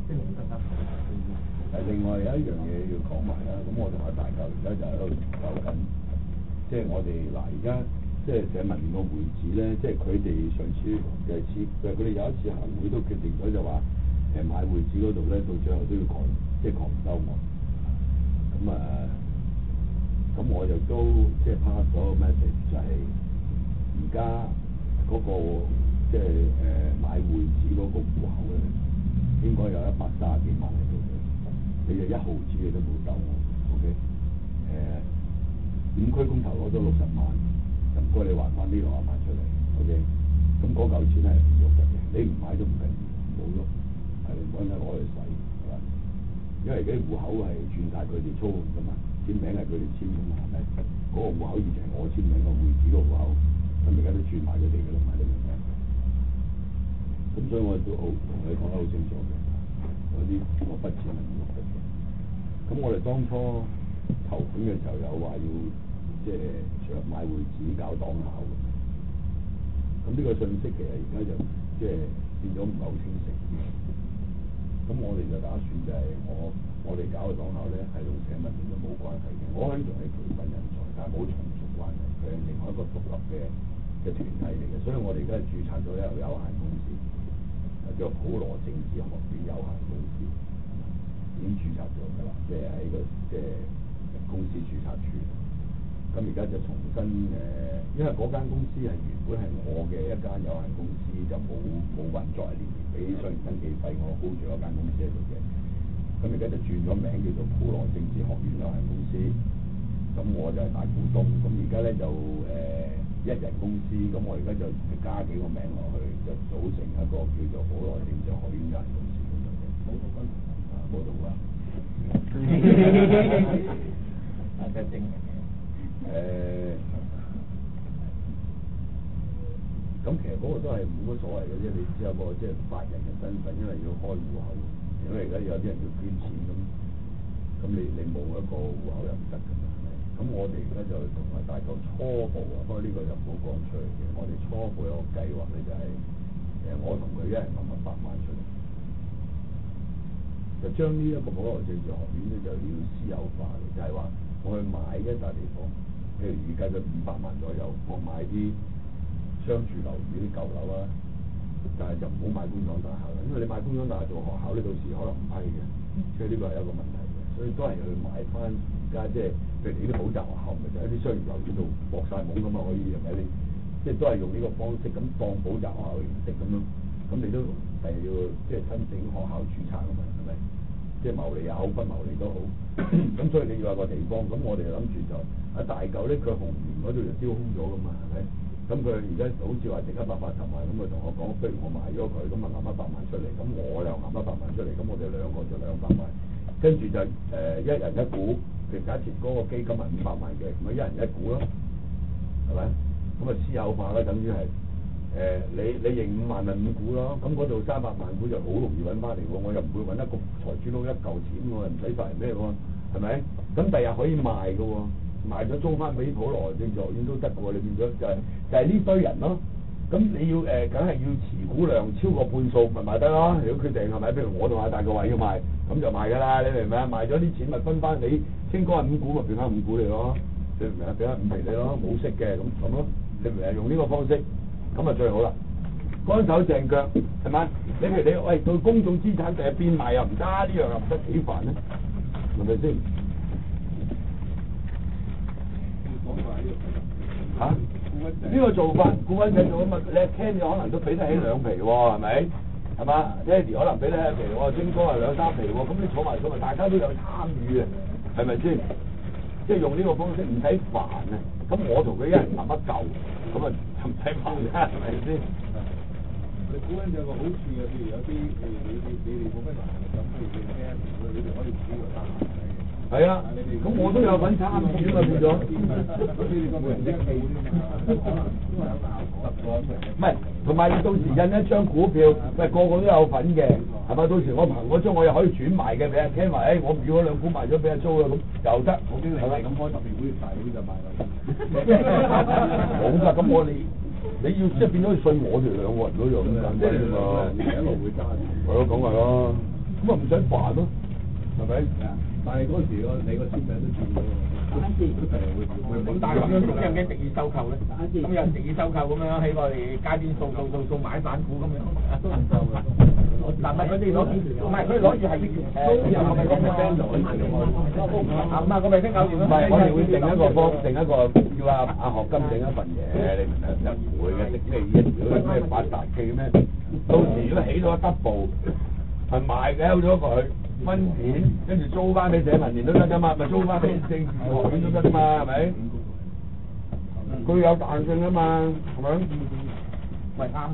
即係更加另外有一樣嘢要講埋啦，咁我同阿大舊而家就喺度研究緊，即係我哋嗱而家即係社民連個會址咧，即係佢哋上次佢哋有一次行會都決定咗就話買會址嗰度咧，到最後都要狂收我。咁我就都即係 pass 咗個 message 就係而家嗰個即係買會址嗰個戶口咧，應該有130幾萬喺度嘅，你就1毫子你都冇收我 ，OK？ 5區公投攞咗60萬，就唔該你還翻呢60萬出嚟 ，OK？ 咁嗰嚿錢係唔喐得嘅，你唔買都唔緊要，冇喐，係你揾下攞嚟使，係嘛？因為啲戶口係轉晒佢哋操控㗎嘛。簽名係佢哋簽㗎嘛，係咪？嗰個戶口以前係我簽名個會址個戶口，咁而家都轉埋佢哋㗎啦嘛，你明唔明？咁所以我都好同你講得好清楚嘅，嗰筆錢係唔喐得嘅。咁我哋當初籌款嘅時候有話要即係想買會址搞黨校嘅，咁呢個信息其實而家就即係變咗唔係好清晰。咁我哋就打算就係我哋搞嘅黨校咧，係同社民連都冇關係嘅。我可以同你培訓人才，但係冇從屬關係，佢係另外一個獨立嘅團體嚟嘅。所以我哋而家係註冊咗一個有限公司，叫普羅政治學院有限公司，已經註冊咗㗎啦，即係喺個即係公司註冊處。咁而家就重新因為嗰間公司係原本係我嘅一間有限公司，就冇運作連年俾商業登記費，我 hold 住嗰間公司喺度嘅。咁而家就轉咗名叫做普羅政治學院有限公司，咁我就係大股東。咁而家咧就一人公司，咁我而家就加幾個名落去，就組成一個叫做普羅政治學院有限公司咁樣嘅。冇到啊！啊，真係正嘅。咁其實嗰個都係冇乜所謂嘅啫，你只有個即係法人嘅身份，因為要開戶口，因為而家有啲人要捐錢咁你冇一個戶口又唔得㗎嘛，係咪？咁我哋而家就同埋大嚿初步啊，不過呢個就唔好講出嚟嘅。我哋初步有個計劃咧，就係我同佢一人揞100萬出嚟，就將呢一個普羅政治學院咧就要私有化嘅，就係話我去買一笪地方，譬如預計佢500萬左右，我買啲商住樓宇啲舊樓啊，但係就唔好買工廠大廈啦，因為你買工廠大廈做學校呢，到時可能唔批嘅，所以呢個係一個問題嘅，所以都係去買翻而家即係譬如你啲補習學校，咪就喺啲商業樓宇度搏晒懵咁嘛，可以係咪你？即係都係用呢個方式咁當補習學校嘅形式咁樣，咁你都係要即係申請學校註冊啊嘛，係咪？即係牟利也好，不牟利都好，咁所以你要有個地方，咁我哋諗住就大嚿咧，佢紅棉嗰度就丟空咗噶嘛，係咪？咁佢而家好似話值180萬，咁佢同我講，不如我賣咗佢，咁啊揞100萬出嚟，咁我又揞100萬出嚟，咁我哋兩個就200萬，跟住就一人一股，譬如假設嗰個基金係500萬嘅，咁啊一人一股咯，係咪？咁啊私有化啦，等於係你認5萬咪5股咯，咁嗰度300萬股就好容易揾翻嚟喎，我又唔會揾一個財主佬一嚿錢喎，唔使罰人咩喎，係咪？咁第日可以賣嘅喎。賣咗租翻俾普羅政治學院都得嘅喎，你變咗就係呢堆人咯。咁你要梗係要持股量超過半數咪賣得咯。如果決定係咪？譬如我同阿大個話要賣，咁就賣㗎啦。你明唔明啊？賣咗啲錢咪分翻你，清哥係5股咪變翻5股你咯。你明唔明啊？變翻5皮你咯，冇息嘅咁咯。你明唔明啊？用呢個方式咁啊最好啦。乾手淨腳係咪？你譬如你喂對公眾資產第日變賣又唔得，呢樣又唔得，幾煩咧？係咪先？嚇？呢個做法顧問制度啊嘛，你阿 Ken 可能都俾得起2皮喎，係咪？係嘛？Daddy 可能俾得起1皮喎，晶哥係2-3皮喎，咁你坐埋咁咪大家都有參與嘅，係咪先？即係用呢個方式唔使煩啊！咁我同佢一人揞一嚿，咁啊唔使煩啦，係咪先？你估緊有個好處嘅，譬如有啲你哋冇乜難嘅，咁譬如你聽，你哋可以估個單嘅。係啊，咁我都有份參與啊嘛，變咗。唔係，同埋你到時印一張股票，喂個個都有份嘅，係咪？到時我憑嗰張我又可以轉賣嘅，俾阿 Ken 話，我唔要嗰2股賣咗俾阿租啊，咁又得。我經理係咁開特別會大嗰啲就賣啦。冇㗎，咁你要即係變咗信我哋2個人嗰樣㗎，即係嘛？一路會加。係咯，講係咯。咁啊唔使煩咯，係咪？但係嗰時你個簽名都轉咗喎，咁但係咁樣有冇驚敵意收購咧？咁有人敵意收購咁樣喺我哋街邊掃買散股咁樣，都唔夠嘅。但係佢哋攞住，唔係佢攞住係有咪講咩？咁啊個明星搞掂啦。唔係，我哋會定一個叫阿學金整一份嘢，你明唔明？就唔會嘅，咩嘢？如果咩發達記咩？到時如果起咗一double，係賣嘅咗佢。分錢，跟住租翻俾社民連都得噶嘛，咪租翻俾政治學院都得噶嘛，係咪？佢有彈性啊嘛，係咪？喂啱啊！